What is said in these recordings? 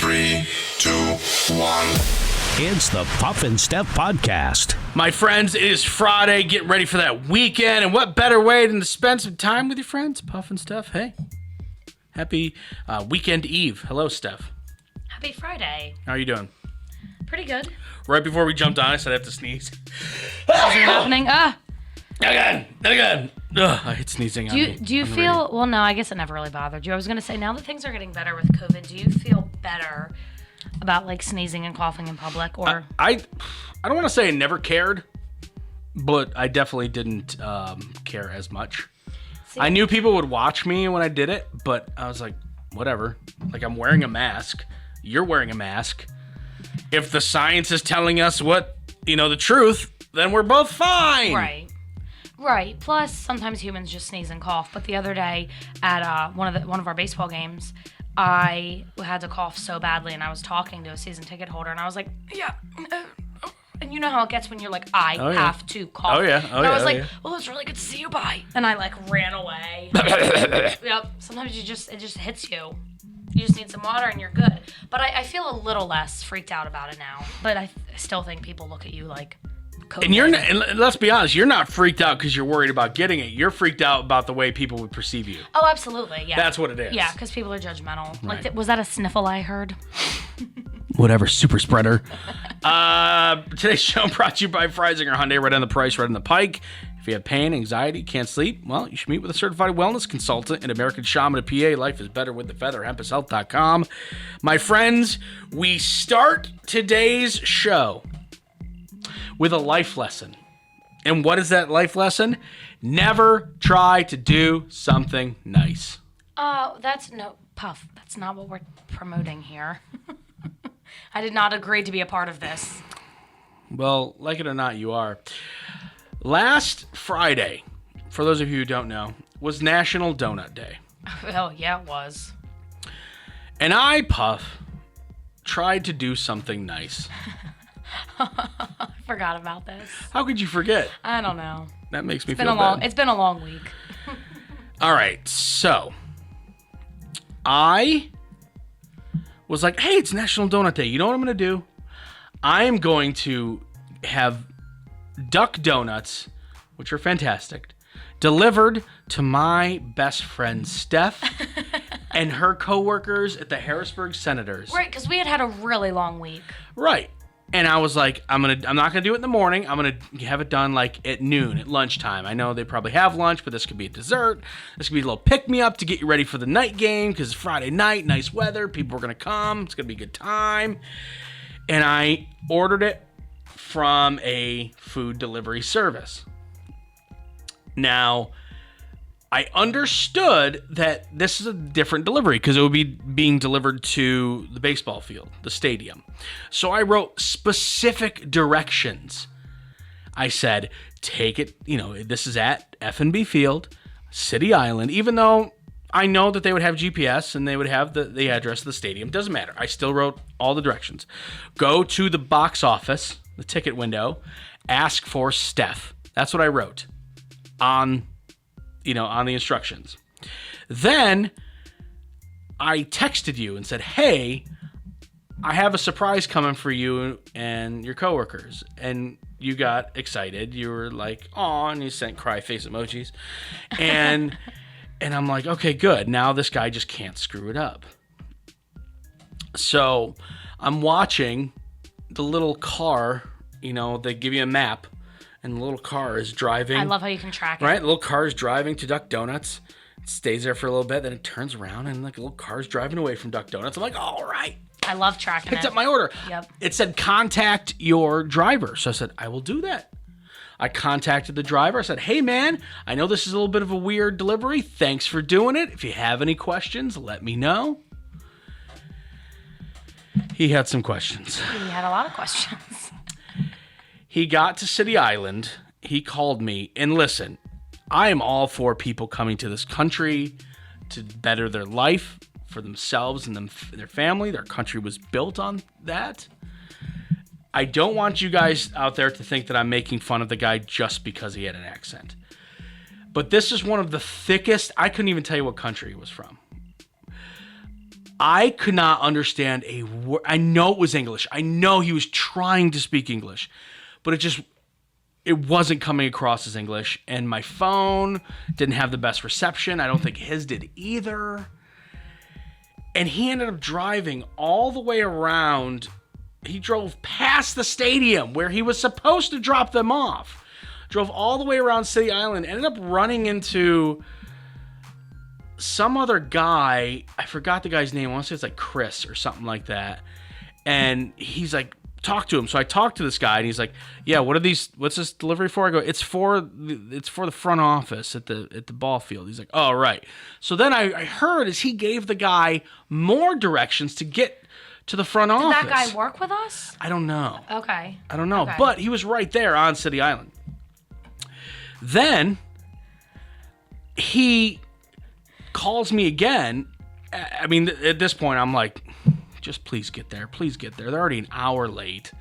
3, 2, 1. It's the Puff and Steph podcast. My friends, it is Friday. Get ready for that weekend. And what better way than to spend some time with your friends, Puff and Steph? Hey, happy weekend eve. Hello, Steph. Happy Friday. How are you doing? Pretty good. Right before we jumped on, I said I have to sneeze. Is it happening? Again. Ugh, I hate sneezing. Do you feel, well, no, I guess it never really bothered you. I was going to say, now that things are getting better with COVID, do you feel better about like sneezing and coughing in public? Or I don't want to say I never cared, but I definitely didn't care as much. See, I knew people would watch me when I did it, but I was like, whatever. Like, I'm wearing a mask. You're wearing a mask. If the science is telling us the truth, then we're both fine. Right. Plus, sometimes humans just sneeze and cough. But the other day at one of our baseball games, I had to cough so badly, and I was talking to a season ticket holder, and I was like, yeah. And you know how it gets when you're like, I have to cough. And I was like, well, it's really good to see you, bye. And I like ran away. Yep. Sometimes it just hits you. You just need some water and you're good. But I feel a little less freaked out about it now. But I still think people look at you like COVID. And let's be honest, you're not freaked out because you're worried about getting it. You're freaked out about the way people would perceive you. Oh, absolutely. Yeah. That's what it is. Yeah, because people are judgmental. Right. Like, was that a sniffle I heard? Whatever, super spreader. Today's show brought to you by Freisinger Hyundai, right on the price, right on the pike. If you have pain, anxiety, can't sleep, well, you should meet with a certified wellness consultant and American Shaman of PA. Life is better with the feather. HempIsHealth.com. My friends, we start today's show with a life lesson. And what is that life lesson? Never try to do something nice. Puff. That's not what we're promoting here. I did not agree to be a part of this. Well, like it or not, you are. Last Friday, for those of you who don't know, was National Donut Day. Oh, yeah, it was. And I, Puff, tried to do something nice. I forgot about this. How could you forget? I don't know. That makes me feel bad. It's been a long week. All right, so I was like, hey, it's National Donut Day. You know what I'm going to do? I am going to have duck donuts, which are fantastic, delivered to my best friend Steph and her coworkers at the Harrisburg Senators. Right, because we had a really long week. Right. And I was like, I'm not gonna do it in the morning. I'm gonna have it done like at noon, at lunchtime. I know they probably have lunch, but this could be a dessert. This could be a little pick me up to get you ready for the night game because it's Friday night, nice weather, people are gonna come. It's gonna be a good time. And I ordered it from a food delivery service. Now, I understood that this is a different delivery because it would be being delivered to the baseball field, the stadium. So I wrote specific directions. I said, take it, this is at F&B Field, City Island, even though I know that they would have GPS and they would have the address of the stadium. Doesn't matter. I still wrote all the directions. Go to the box office, the ticket window, ask for Steph. That's what I wrote on the instructions. Then I texted you and said, hey, I have a surprise coming for you and your coworkers. And you got excited. You were like, aw, and you sent cry face emojis. And I'm like, okay, good. Now this guy just can't screw it up. So I'm watching the little car, they give you a map. And the little car is driving. I love how you can track it. Right? The little car is driving to Duck Donuts. It stays there for a little bit. Then it turns around and like a little car's driving away from Duck Donuts. I'm like, all right. I love tracking Picked up my order. Yep. It said, contact your driver. So I said, I will do that. I contacted the driver. I said, hey, man, I know this is a little bit of a weird delivery. Thanks for doing it. If you have any questions, let me know. He had some questions. He had a lot of questions. He got to City Island. He called me. And listen, I am all for people coming to this country to better their life for themselves and their family. Their country was built on that. I don't want you guys out there to think that I'm making fun of the guy just because he had an accent. But this is one of the thickest, I couldn't even tell you what country he was from. I could not understand a word. I know it was English. I know he was trying to speak English, but it wasn't coming across as English. And my phone didn't have the best reception. I don't think his did either. And he ended up driving all the way around. He drove past the stadium where he was supposed to drop them off. Drove all the way around City Island. Ended up running into some other guy. I forgot the guy's name. I want to say it's like Chris or something like that. And he's like, talk to him. So I talked to this guy, and he's like, yeah, what's this delivery for? I go, it's for the front office at the ball field. He's like, oh, right. So then I heard as he gave the guy more directions to get to the front office. Did that guy work with us? I don't know. Okay. I don't know. Okay. But he was right there on City Island. Then he calls me again. I mean, at this point, I'm like, just please get there. Please get there. They're already an hour late.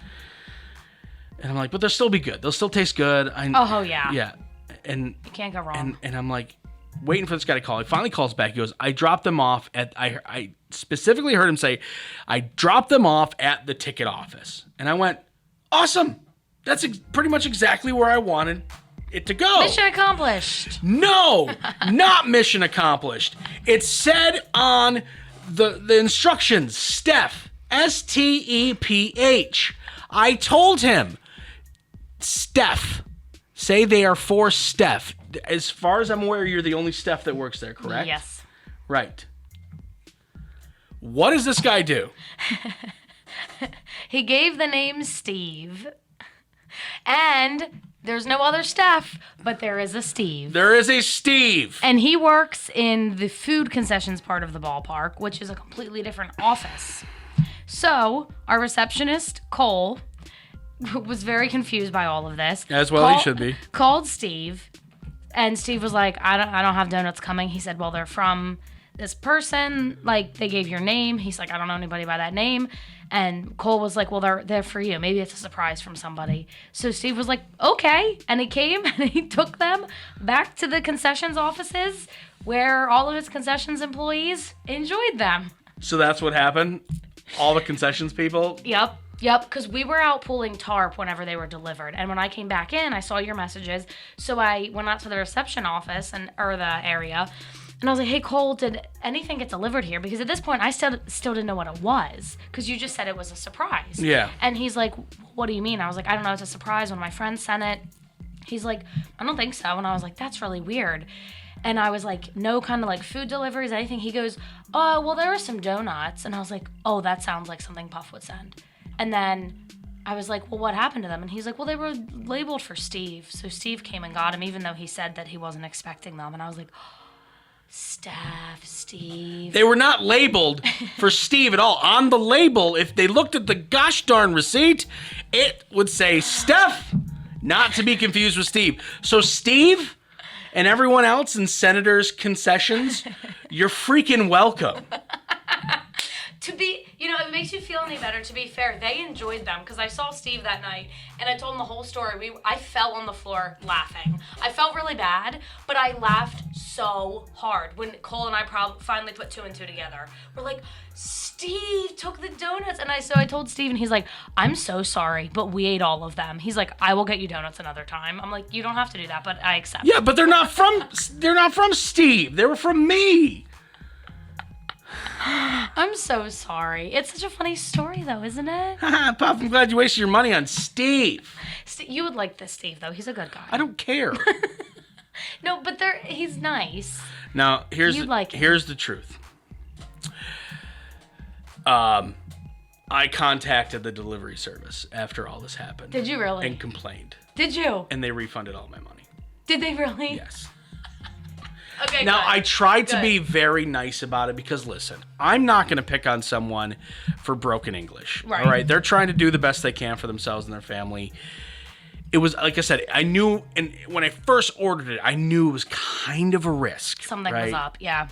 And I'm like, but they'll still be good. They'll still taste good. Oh, yeah. Yeah. And you can't go wrong. And I'm like, waiting for this guy to call. He finally calls back. He goes, I dropped them off at, I specifically heard him say, I dropped them off at the ticket office. And I went, awesome. That's pretty much exactly where I wanted it to go. Mission accomplished. No, not mission accomplished. It said on the instructions, Steph, Steph. I told him, Steph. Say they are for Steph. As far as I'm aware, you're the only Steph that works there, correct? Yes. Right. What does this guy do? He gave the name Steve. And there's no other Steph, but there is a Steve. There is a Steve. And he works in the food concessions part of the ballpark, which is a completely different office. So our receptionist, Cole, was very confused by all of this. As well he should be. Called Steve, and Steve was like, I don't have donuts coming. He said, well, they're from this person. Like, they gave your name. He's like, I don't know anybody by that name. And Cole was like, well, they're for you. Maybe it's a surprise from somebody. So Steve was like, okay. And he came and he took them back to the concessions offices where all of his concessions employees enjoyed them. So that's what happened? All the concessions people? Yep, because we were out pulling tarp whenever they were delivered. And when I came back in, I saw your messages. So I went out to the reception office or the area, and I was like, hey, Cole, did anything get delivered here? Because at this point, I still didn't know what it was, because you just said it was a surprise. Yeah. And he's like, what do you mean? I was like, I don't know, it's a surprise. When my friend sent it, he's like, I don't think so. And I was like, that's really weird. And I was like, no kind of like food deliveries, anything. He goes, oh, well, there were some donuts. And I was like, oh, that sounds like something Puff would send. And then I was like, well, what happened to them? And he's like, well, they were labeled for Steve. So Steve came and got him, even though he said that he wasn't expecting them. And I was like, Steve. They were not labeled for Steve at all. On the label, if they looked at the gosh darn receipt, it would say Steph, not to be confused with Steve. So Steve and everyone else in Senator's concessions, you're freaking welcome. It makes you feel any better. To be fair, they enjoyed them, because I saw Steve that night and I told him the whole story. I fell on the floor laughing. I felt really bad, but I laughed so hard when Cole and I finally put two and two together. We're like, Steve took the donuts. And so I told Steve, and he's like, I'm so sorry, but we ate all of them. He's like, I will get you donuts another time. I'm like, you don't have to do that, but I accept. Yeah, but they're not from Steve. They were from me. I'm so sorry. It's such a funny story, though, isn't it? Pop, I'm glad you wasted your money on Steve. You would like this Steve, though. He's a good guy. I don't care. No, but he's nice. Now, here's the truth. I contacted the delivery service after all this happened. Did you really? And complained. Did you? And they refunded all my money. Did they really? Yes. Okay, now, good. I tried to be very nice about it because, listen, I'm not going to pick on someone for broken English. Right. All right? They're trying to do the best they can for themselves and their family. It was, like I said, I knew, and when I first ordered it, I knew it was kind of a risk. Something was up, yeah.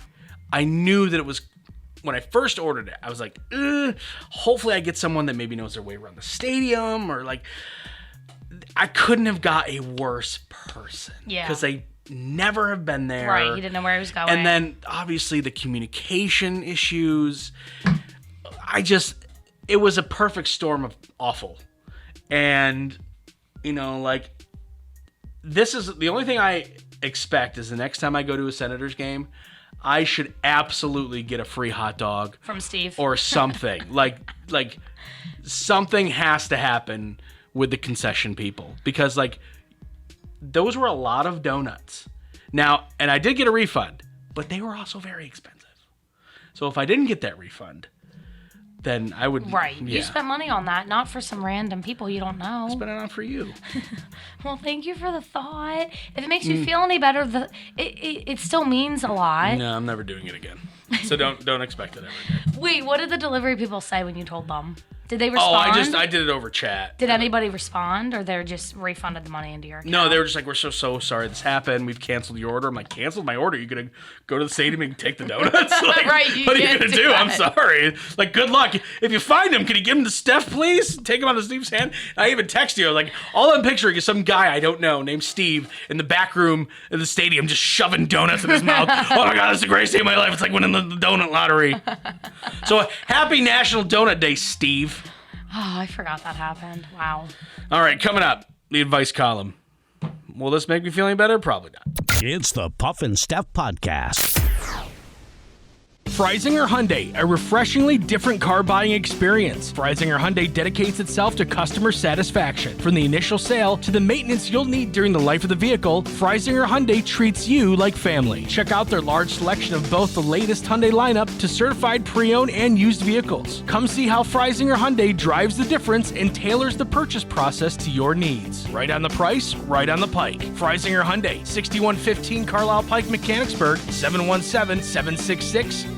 I knew that it was, when I first ordered it, I was like, hopefully I get someone that maybe knows their way around the stadium, or like, I couldn't have got a worse person. Yeah. Because never have been there. Right, he didn't know where he was going. And then, obviously, the communication issues. It was a perfect storm of awful. And, this is the only thing I expect is the next time I go to a Senators game, I should absolutely get a free hot dog from Steve or something. like something has to happen with the concession people, because those were a lot of donuts. Now, and I did get a refund, but they were also very expensive. So if I didn't get that refund, then I would... Right. Yeah. You spent money on that, not for some random people you don't know. I spent it on for you. Well, thank you for the thought. If it makes you feel any better, it still means a lot. No, I'm never doing it again. So don't expect it ever again. Wait, what did the delivery people say when you told them? Did they respond? Oh, I did it over chat. Did anybody respond, or they just refunded the money into your account? No, they were just like, we're so sorry this happened. We've canceled your order. I'm like, canceled my order? You gonna go to the stadium and take the donuts? Right, what are you gonna do? that. I'm sorry. Good luck. If you find him, can you give him to Steph, please? Take him out of Steve's hand. I even text you. All I'm picturing is some guy I don't know named Steve in the back room of the stadium just shoving donuts in his mouth. Oh my God, that's the greatest day of my life. It's like winning the donut lottery. So happy National Donut Day, Steve. Oh, I forgot that happened. Wow. All right, coming up, the advice column. Will this make me feel any better? Probably not. It's the Puff and Steph Podcast. Freisinger Hyundai, a refreshingly different car buying experience. Freisinger Hyundai dedicates itself to customer satisfaction. From the initial sale to the maintenance you'll need during the life of the vehicle, Freisinger Hyundai treats you like family. Check out their large selection of both the latest Hyundai lineup to certified pre-owned and used vehicles. Come see how Freisinger Hyundai drives the difference and tailors the purchase process to your needs. Right on the price, right on the pike. Freisinger Hyundai, 6115 Carlisle Pike, Mechanicsburg, 717-766-8422.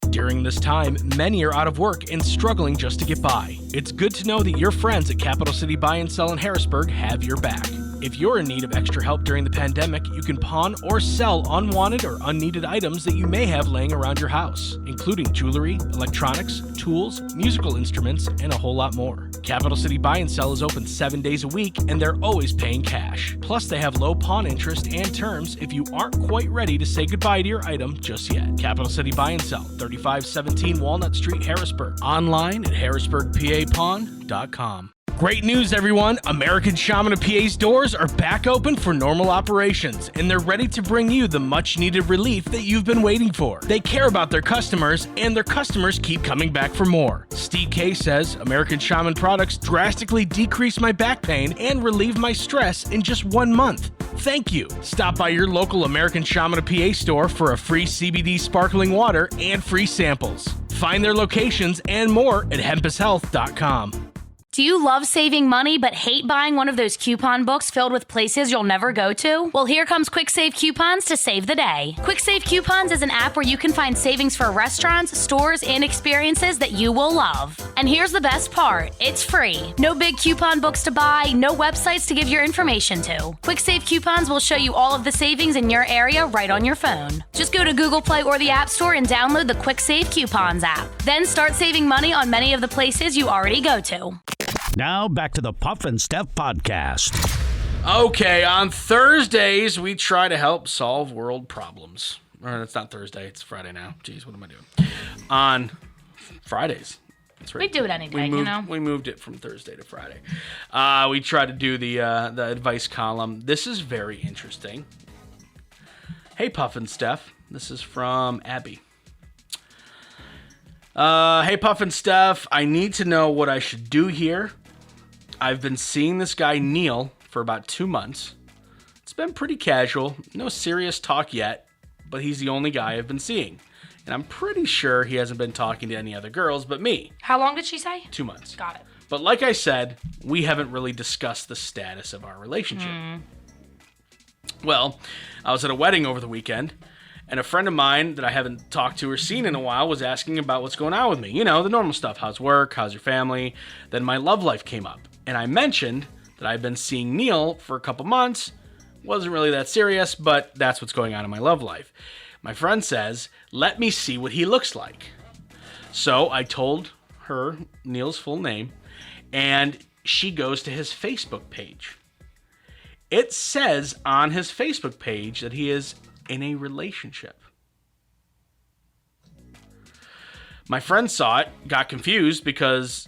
During this time, many are out of work and struggling just to get by. It's good to know that your friends at Capital City Buy and Sell in Harrisburg have your back. If you're in need of extra help during the pandemic, you can pawn or sell unwanted or unneeded items that you may have laying around your house, including jewelry, electronics, tools, musical instruments, and a whole lot more. Capital City Buy and Sell is open 7 days a week, and they're always paying cash. Plus, they have low pawn interest and terms if you aren't quite ready to say goodbye to your item just yet. Capital City Buy and Sell, 3517 Walnut Street, Harrisburg. Online at harrisburgpapawn.com. Great news, everyone! American Shaman of PA's doors are back open for normal operations, and they're ready to bring you the much-needed relief that you've been waiting for. They care about their customers, and their customers keep coming back for more. Steve K says, American Shaman products drastically decrease my back pain and relieve my stress in just 1 month. Thank you. Stop by your local American Shaman of PA store for a free CBD sparkling water and free samples. Find their locations and more at hempushealth.com. Do you love saving money but hate buying one of those coupon books filled with places you'll never go to? Well, here comes Quick Save Coupons to save the day. Quick Save Coupons is an app where you can find savings for restaurants, stores, and experiences that you will love. And here's the best part. It's free. No big coupon books to buy, no websites to give your information to. Quick Save Coupons will show you all of the savings in your area right on your phone. Just go to Google Play or the App Store and download the Quick Save Coupons app. Then start saving money on many of the places you already go to. Now back to the Puff and Steph Podcast. Okay, on Thursdays, we try to help solve world problems. Or it's not Thursday, it's Friday now. Jeez, what am I doing? On Fridays. That's right. We do it any day, We moved it from Thursday to Friday. We try to do the advice column. This is very interesting. Hey, Puff and Steph. This is from Abby. Hey, Puff and Steph. I need to know what I should do here. I've been seeing this guy, Neil, for about 2 months. It's been pretty casual. No serious talk yet, but he's the only guy I've been seeing. And I'm pretty sure he hasn't been talking to any other girls but me. How long did she say? 2 months. Got it. But like I said, we haven't really discussed the status of our relationship. Well, I was at a wedding over the weekend, and a friend of mine that I haven't talked to or seen in a while was asking about what's going on with me. You know, the normal stuff. How's work? How's your family? Then my love life came up. And I mentioned that I've been seeing Neil for a couple months. Wasn't really that serious, but that's what's going on in my love life. My friend says, let me see what he looks like. So I told her Neil's full name, and she goes to his Facebook page. It says on his Facebook page that he is in a relationship. My friend saw it, got confused because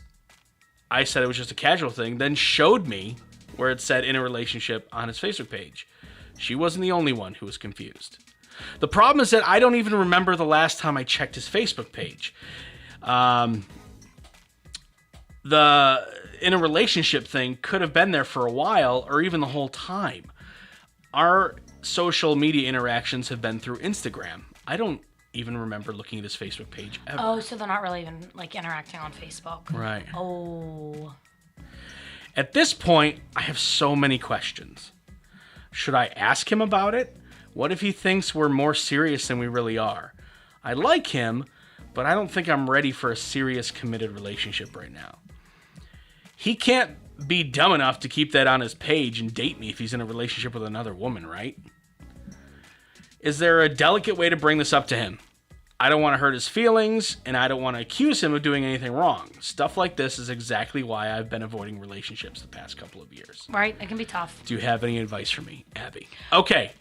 I said it was just a casual thing, then showed me where it said in a relationship on his Facebook page. She wasn't the only one who was confused. The problem is that I don't even remember the last time I checked his Facebook page. The in a relationship thing could have been there for a while or even the whole time. Our social media interactions have been through Instagram. I don't even remember looking at his Facebook page ever. Oh, so they're not really even like interacting on Facebook. Right. Oh. At this point, I have so many questions. Should I ask him about it? What if he thinks we're more serious than we really are? I like him, but I don't think I'm ready for a serious committed relationship right now. He can't be dumb enough to keep that on his page and date me if he's in a relationship with another woman, right? Is there a delicate way to bring this up to him? I don't want to hurt his feelings, and I don't want to accuse him of doing anything wrong. Stuff like this is exactly why I've been avoiding relationships the past couple of years. Right, it can be tough. Do you have any advice for me, Abby? Okay.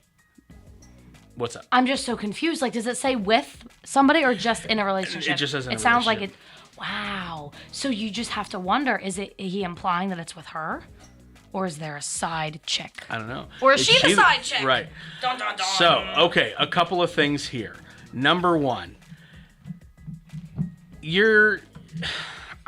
What's up? I'm just so confused. Like, does it say with somebody or just in a relationship? It just says in a It sounds like relationship. it. Wow. So you just have to wonder: is he implying that it's with her, or is there a side chick? I don't know. Or is she the side chick? Right. Dun, dun, dun. So, okay, a couple of things here. Number one, I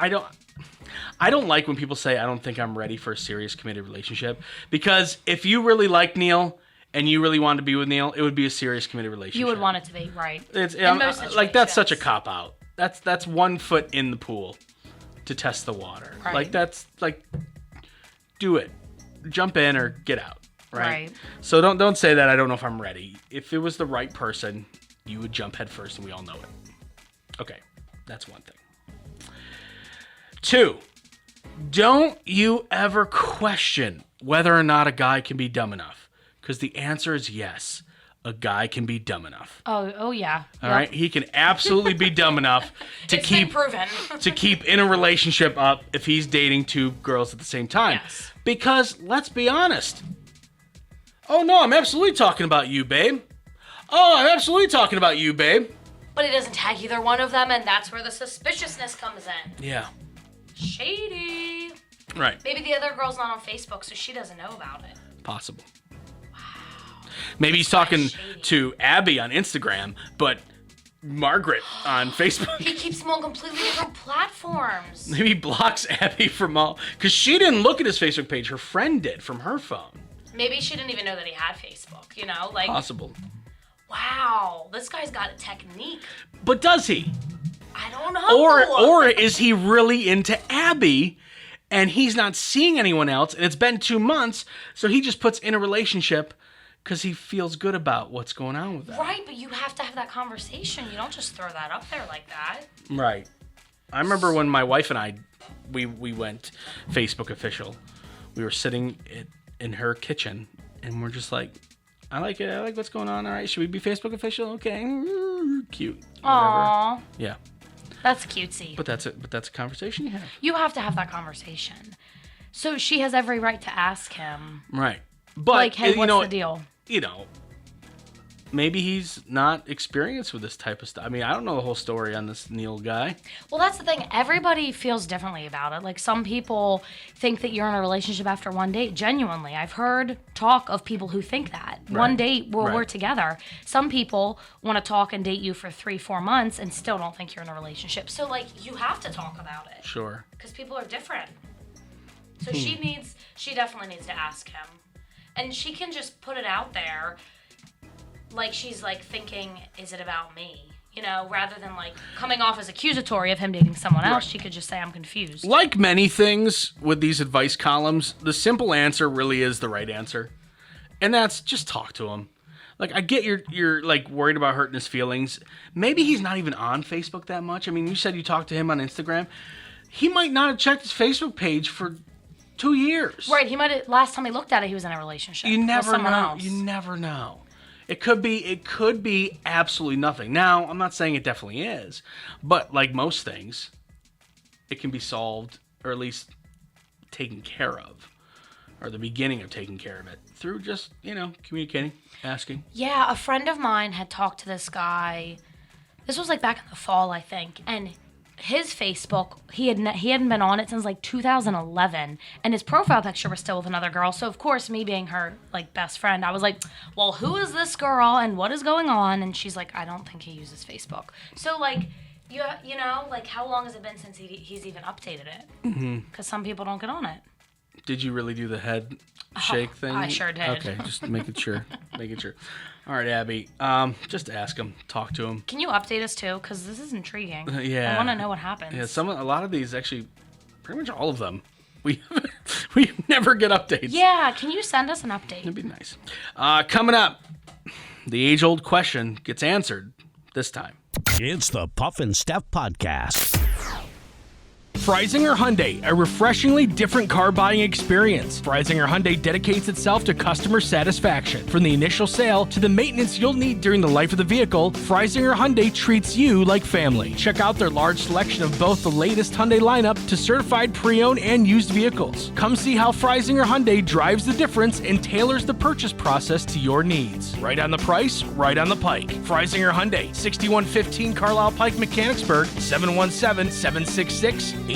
don't like when people say I don't think I'm ready for a serious committed relationship, because if you really like Neil and you really wanted to be with Neil, it would be a serious committed relationship. You would want it to be, right? It's In most like that's such a situations. cop out. That's 1 foot in the pool to test the water. Right. Like that's like do it. Jump in or get out. Right? Right. So don't say that I don't know if I'm ready. If it was the right person, you would jump head first, and we all know it. Okay, that's one thing. 2, don't you ever question whether or not a guy can be dumb enough, because the answer is yes. A guy can be dumb enough. Oh yeah. All right, he can absolutely be dumb enough to It's been keep proven. to keep in a relationship up if he's dating 2 girls at the same time. Yes. Because let's be honest. Oh no, I'm absolutely talking about you, babe. Oh, I'm absolutely talking about you, babe. But he doesn't tag either one of them, and that's where the suspiciousness comes in. Yeah. Shady. Right. Maybe the other girl's not on Facebook, so she doesn't know about it. Possible. Maybe he's talking shady. to Abby on Instagram, but Margaret on Facebook. He keeps them on completely different platforms. Maybe he blocks Abby from all, because she didn't look at his Facebook page. Her friend did from her phone. Maybe she didn't even know that he had Facebook, you know? Like, Possible. wow, this guy's got a technique. But does he? I don't know. Or is he really into Abby and he's not seeing anyone else and it's been 2 months, so he just puts in a relationship because he feels good about what's going on with that. Right, but you have to have that conversation. You don't just throw that up there like that. Right. I remember when my wife and I, we went Facebook official. We were sitting in her kitchen and we're just like, I like it. I like what's going on. All right, should we be Facebook official? Okay. Cute. Whatever. Aww, Yeah. that's cutesy. But that's it. But that's a conversation you have. You have to have that conversation. So she has every right to ask him, Right. But like, hey, you what's know, the deal? You know, maybe he's not experienced with this type of stuff. I mean, I don't know the whole story on this Neil guy. Well, that's the thing. Everybody feels differently about it. Like, some people think that you're in a relationship after one date. Genuinely, I've heard talk of people who think that. One date, well, we're Right. together. Some people want to talk and date you for 3-4 months and still don't think you're in a relationship. So, like, you have to talk about it Sure. because people are different. So she definitely needs to ask him. And she can just put it out there like she's like thinking, is it about me? You know, rather than like coming off as accusatory of him dating someone else, she could just say, I'm confused. Like many things with these advice columns, the simple answer really is the right answer. And that's just talk to him. Like, I get you're like worried about hurting his feelings. Maybe he's not even on Facebook that much. I mean, you said you talked to him on Instagram. He might not have checked his Facebook page for 2 years. Right, he might have, last time he looked at it, he was in a relationship You with never someone know. else. You never know. It could be absolutely nothing. Now, I'm not saying it definitely is, but like most things, it can be solved or at least taken care of. or the beginning of taking care of it through just, communicating, asking. Yeah, a friend of mine had talked to this guy. This was like back in the fall, I think, and his Facebook, he hadn't been on it since like 2011, and his profile picture was still with another girl. So of course, me being her like best friend, I was like, well, who is this girl and what is going on? And she's like, I don't think he uses Facebook. So like, you know, like how long has it been since he's even updated it? Because some people don't get on it. Did you really do the head shake thing? I sure did. Okay, just making sure. All right, Abby. Just ask him. Talk to him. Can you update us too? Because this is intriguing. Yeah. I want to know what happens. Yeah, a lot of these actually, pretty much all of them, we never get updates. Yeah, can you send us an update? That'd be nice. Coming up, the age-old question gets answered this time. It's the Puff and Steph Podcast. Freisinger Hyundai, a refreshingly different car buying experience. Freisinger Hyundai dedicates itself to customer satisfaction. From the initial sale to the maintenance you'll need during the life of the vehicle, Freisinger Hyundai treats you like family. Check out their large selection of both the latest Hyundai lineup to certified pre-owned and used vehicles. Come see how Freisinger Hyundai drives the difference and tailors the purchase process to your needs. Right on the price, right on the pike. Freisinger Hyundai, 6115 Carlisle Pike, Mechanicsburg, 717-766-8422.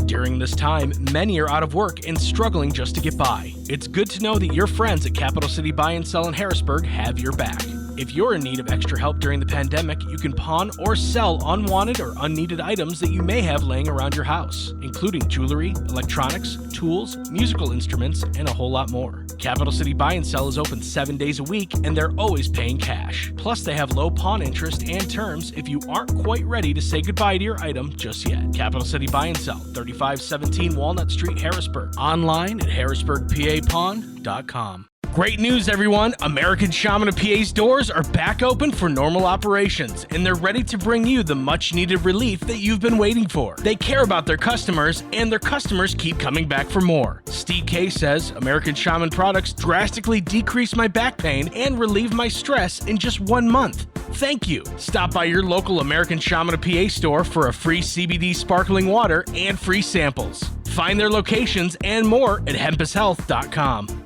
During this time, many are out of work and struggling just to get by. It's good to know that your friends at Capital City Buy and Sell in Harrisburg have your back. If you're in need of extra help during the pandemic, you can pawn or sell unwanted or unneeded items that you may have laying around your house, including jewelry, electronics, tools, musical instruments, and a whole lot more. Capital City Buy and Sell is open 7 days a week, and they're always paying cash. Plus, they have low pawn interest and terms if you aren't quite ready to say goodbye to your item just yet. Capital City Buy and Sell, 3517 Walnut Street, Harrisburg. Online at harrisburgpapawn.com. Great news, everyone! American Shaman of PA's doors are back open for normal operations, and they're ready to bring you the much-needed relief that you've been waiting for. They care about their customers, and their customers keep coming back for more. Steve K says, American Shaman products drastically decrease my back pain and relieve my stress in just 1 month. Thank you. Stop by your local American Shaman of PA store for a free CBD sparkling water and free samples. Find their locations and more at hempushealth.com.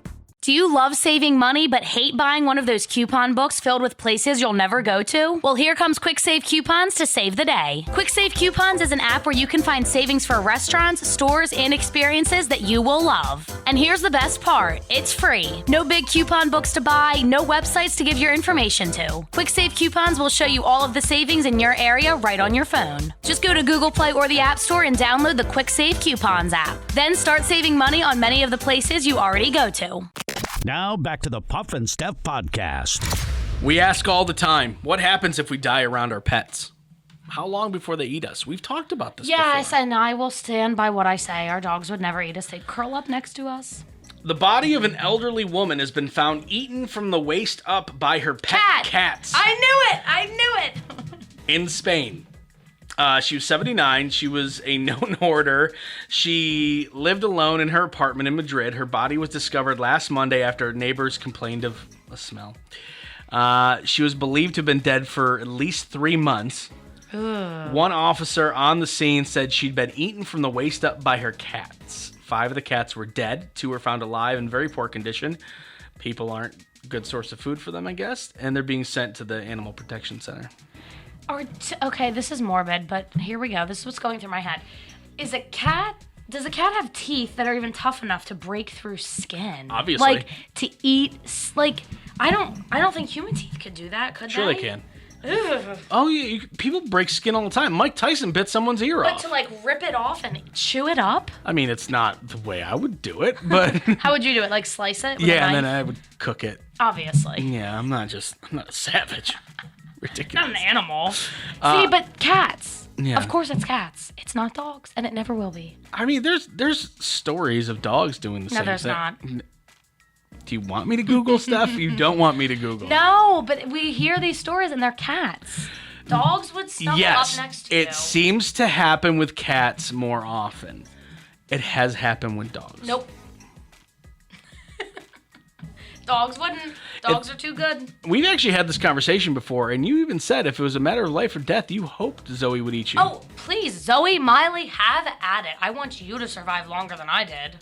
Do you love saving money but hate buying one of those coupon books filled with places you'll never go to? Well, here comes Quick Save Coupons to save the day. Quick Save Coupons is an app where you can find savings for restaurants, stores, and experiences that you will love. And here's the best part. It's free. No big coupon books to buy, no websites to give your information to. Quick Save Coupons will show you all of the savings in your area right on your phone. Just go to Google Play or the App Store and download the Quick Save Coupons app. Then start saving money on many of the places you already go to. Now back to the Puff and Steph Podcast. We ask all the time, what happens if we die around our pets? How long before they eat us? We've talked about this Yes, before. and I will stand by what I say. Our dogs would never eat us. They'd curl up next to us. The body of an elderly woman has been found eaten from the waist up by her pet cats. I knew it! In Spain. She was 79. She was a known hoarder. She lived alone in her apartment in Madrid. Her body was discovered last Monday after neighbors complained of a smell. She was believed to have been dead for at least 3 months. Ugh. One officer on the scene said she'd been eaten from the waist up by her cats. 5 of the cats were dead. 2 were found alive in very poor condition. People aren't a good source of food for them, I guess. And they're being sent to the Animal Protection Center. Okay, this is morbid, but here we go. This is what's going through my head. Does a cat have teeth that are even tough enough to break through skin? Obviously. Like, to eat, like, I don't think human teeth could do that, could they? Sure they can. Ugh. Oh, yeah, people break skin all the time. Mike Tyson bit someone's ear off. But to, like, rip it off and chew it up? I mean, it's not the way I would do it, but... How would you do it? Like, slice it with a yeah, knife? and then I would cook it. Obviously. Yeah, I'm not a savage. Ridiculous. Not an animal. See, but cats. Yeah. Of course it's cats. It's not dogs, and it never will be. I mean, there's stories of dogs doing the same thing. No, there's not. Do you want me to Google stuff? You don't want me to Google. No, but we hear these stories, and they're cats. Dogs would stumble up next to you. It seems to happen with cats more often. It has happened with dogs. Nope. Dogs wouldn't. Dogs are too good. We've actually had this conversation before, and you even said if it was a matter of life or death, you hoped Zoe would eat you. Oh, please, Zoe, Miley, have at it. I want you to survive longer than I did.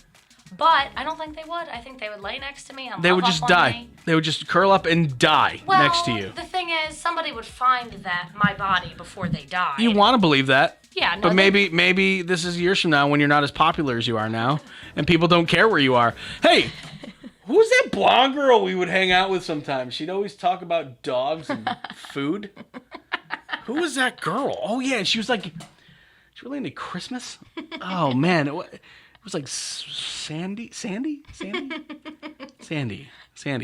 But I don't think they would. I think they would lay next to me and They love would up just on die. me. They would just curl up and die Well, next to you. The thing is, somebody would find my body before they died. You want to believe that. Yeah, no, but maybe this is years from now when you're not as popular as you are now, and people don't care where you are. Hey, who's that blonde girl we would hang out with sometimes? She'd always talk about dogs and food. Who was that girl? Oh yeah, she was really into Christmas. Oh man, it was like Sandy.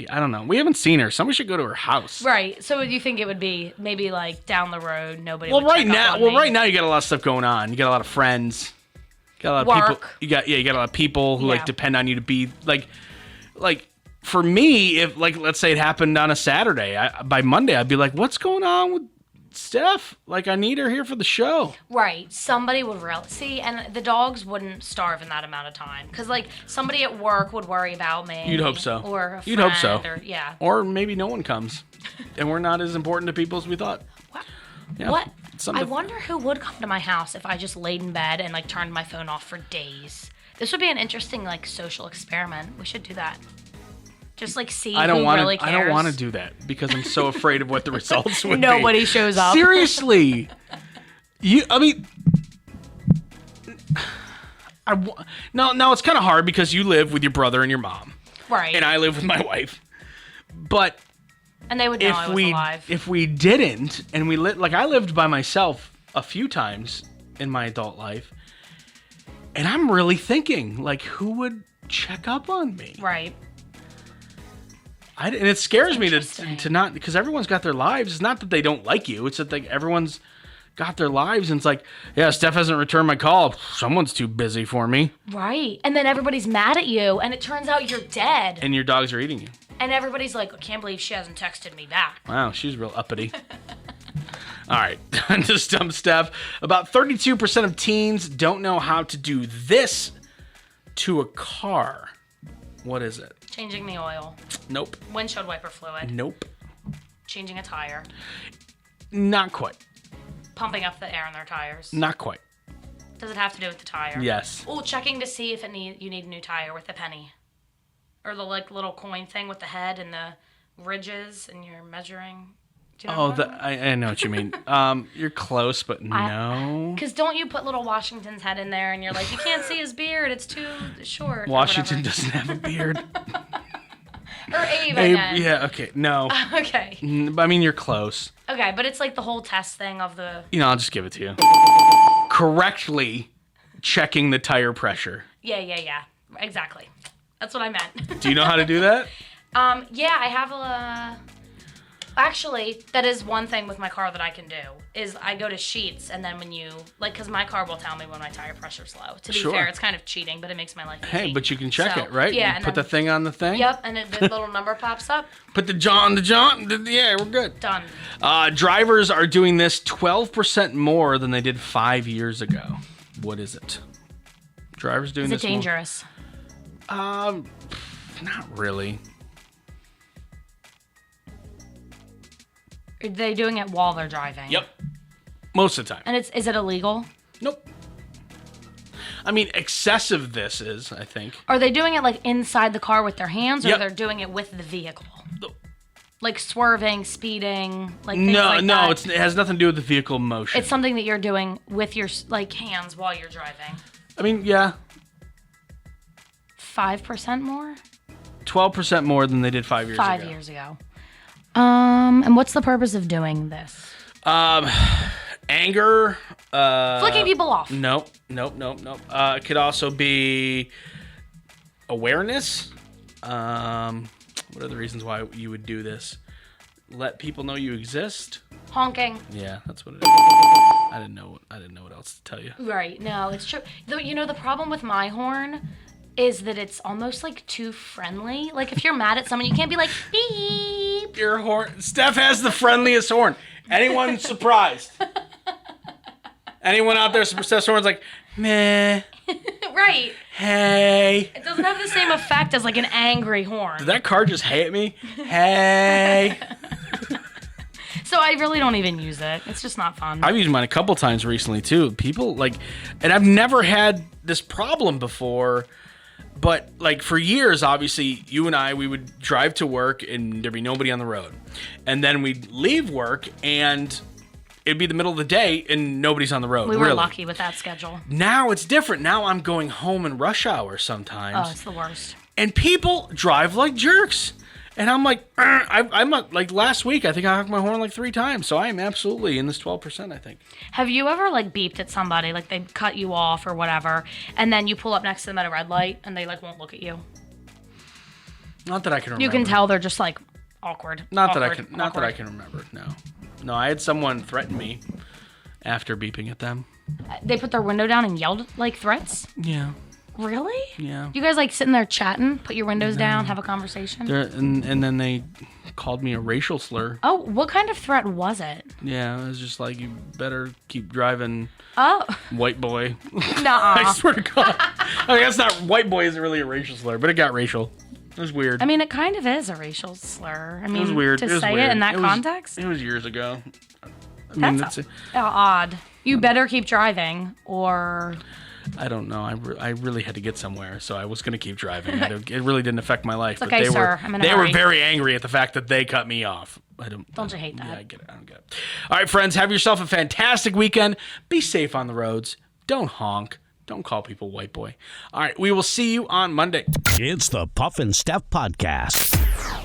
I don't know. We haven't seen her. Somebody should go to her house. Right. So you think it would be maybe like down the road? Nobody. Well, would check up on me. right now you got a lot of stuff going on. You got a lot of friends. You got a lot of Work. people. You got a lot of people who like Yeah. depend on you to be like for me. If like let's say it happened on a Saturday, by Monday I'd be like, what's going on with Steph? Like I need her here for the show. Right. Somebody would see, and the dogs wouldn't starve in that amount of time because like somebody at work would worry about me. You'd hope so. Or a friend. You'd hope so. Or, yeah. Or maybe no one comes, and we're not as important to people as we thought. What? Yeah. What? Something I to- wonder who would come to my house if I just laid in bed and like turned my phone off for days. This would be an interesting like social experiment. We should do that. Just like see I don't who want really to. cares. I don't want to do that because I'm so afraid of what the results would be. Nobody shows up. Seriously, no, it's kind of hard because you live with your brother and your mom, Right. and I live with my wife. But And they would know I was alive. if we didn't, and I lived by myself a few times in my adult life, and I'm really thinking like, who would check up on me? Right. And it scares me Interesting. to not, because everyone's got their lives. It's not that they don't like you. It's that everyone's got their lives, and it's like, yeah, Steph hasn't returned my call. Someone's too busy for me. Right. And then everybody's mad at you, and it turns out you're dead. And your dogs are eating you. And everybody's like, I can't believe she hasn't texted me back. Wow, she's real uppity. All right, time to stump Steph. About 32% of teens don't know how to do this to a car. What is it? Changing the oil. Nope. Windshield wiper fluid. Nope. Changing a tire. Not quite. Pumping up the air in their tires. Not quite. Does it have to do with the tire? Yes. Oh, checking to see if you need a new tire with a penny. Or the like little coin thing with the head and the ridges and you're measuring. Do you know what I'm talking about? I know what you mean. You're close, but no. Because don't you put little Washington's head in there and you're like, you can't see his beard, it's too short. or Washington whatever. doesn't have a beard. Or Abe, I meant. Yeah, okay. No. Okay. I mean, you're close. Okay, but it's like the whole test thing of the... I'll just give it to you. Correctly checking the tire pressure. Yeah. Exactly. That's what I meant. Do you know how to do that? Yeah, I have a... Actually, that is one thing with my car that I can do, is I go to Sheets, and then when you... Like, because my car will tell me when my tire pressure's low. To be Sure. fair, it's kind of cheating, but it makes my life easy. Hey, but you can check So, it, right? Yeah. You and put the then- thing on the thing? Yep, and the little number pops up. Put the John. Yeah, we're good. Done. Drivers are doing this 12% more than they did 5 years ago. What is it? Drivers doing Is this it dangerous? Not really. Are they doing it while they're driving? Yep. Most of the time. And is it illegal? Nope. I mean, excessive this is, I think. Are they doing it like inside the car with their hands, or Yep. they're doing it with the vehicle? No. Like swerving, speeding, like things like that? It has nothing to do with the vehicle motion. It's something that you're doing with your like hands while you're driving. I mean, yeah, 5% more? 12% more than they did 5 years ago. 5 years ago. And what's the purpose of doing this? Anger. Flicking people off. Nope. It could also be awareness. What are the reasons why you would do this? Let people know you exist. Honking. Yeah, that's what it is. I didn't know what else to tell you. Right. No, it's true. Though, the problem with my horn is that it's almost like too friendly. Like if you're mad at someone, you can't be like beep. Your horn. Steph has the friendliest horn. Anyone surprised? Anyone out there? Steph's horn's like, meh. Right. Hey. It doesn't have the same effect as like an angry horn. Did that car just hey at me? Hey. So I really don't even use it. It's just not fun. I've used mine a couple times recently too. People and I've never had this problem before, But like for years, obviously, you and I, we would drive to work and there'd be nobody on the road. And then we'd leave work and it'd be the middle of the day and nobody's on the road. We were lucky with that schedule. Now it's different. Now I'm going home in rush hour sometimes. Oh, it's the worst. And people drive like jerks. And I'm like, I'm not, like last week, I think I honked my horn like 3 times. So I am absolutely in this 12%, I think. Have you ever like beeped at somebody, like they cut you off or whatever, and then you pull up next to them at a red light and they like won't look at you? Not that I can remember. You can tell they're just like awkward. Not that I can remember. No, I had someone threaten me after beeping at them. They put their window down and yelled like threats? Yeah. Really? Yeah. You guys like sitting there chatting, put your windows down, have a conversation? And then they called me a racial slur. Oh, what kind of threat was it? Yeah, it was just like, you better keep driving, Oh. white boy. Nuh-uh. I swear to God. I mean, that's not, white boy isn't really a racial slur, but it got racial. It was weird. I mean, it kind of is a racial slur. I mean, It was weird. to It was say weird. it in that It was- context? It was years ago. I mean, That's odd. You better keep driving, or... I don't know. I really had to get somewhere, so I was going to keep driving. It really didn't affect my life. It's okay, they sir. I'm in a they were hurry. very angry at the fact that they cut me off. Don't you hate that? Yeah, I get it. I don't get it. All right, friends, have yourself a fantastic weekend. Be safe on the roads. Don't honk. Don't call people white boy. All right, we will see you on Monday. It's the Puff and Steph Podcast.